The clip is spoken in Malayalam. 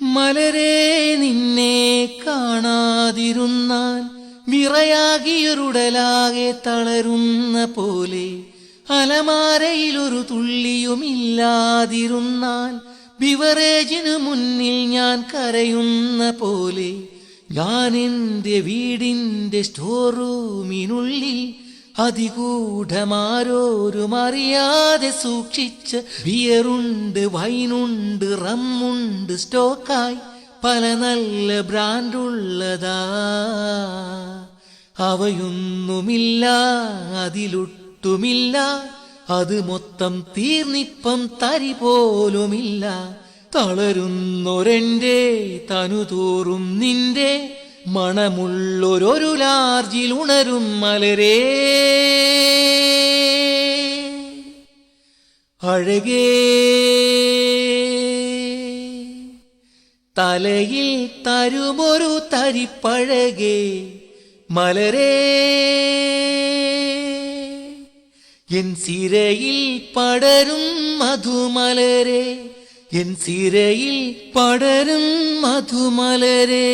മലരേ നിന്നെ കാണാതിരുന്നാൽ വിറയാകിയൊരുടലാകെ തളരുന്ന പോലെ, അലമാരയിലൊരു തുള്ളിയുമില്ലാതിരുന്നാൽ ബിവറേജിനു മുന്നിൽ ഞാൻ കരയുന്ന പോലെ, ഞാൻ എൻ്റെ വീടിൻ്റെ സ്റ്റോർ റൂമിനുള്ളിൽ അതിഗൂഢമാരോരും അറിയാതെ സൂക്ഷിച്ച് ബിയറുണ്ട്, വൈനുണ്ട്, റമ്മുണ്ട്, സ്റ്റോക്കായി പല നല്ല ബ്രാൻഡുള്ളതാ. അവയൊന്നുമില്ല, അതിലൊട്ടുമില്ല, അത് മൊത്തം തീർന്നിപ്പം തരി പോലുമില്ല. തളരുന്നൊരെൻ്റെ തനുതോറും നിന്റെ മണമുള്ളൊരു ലാർജിൽ ഉണരും മലരേ. അഴകേ തലയിൽ തരുമൊരു തരിപ്പഴകേ മലരേ, എൻ സിരയിൽ പടരും മധുമലരേ, എൻ സിരയിൽ പടരും മധുമലരേ.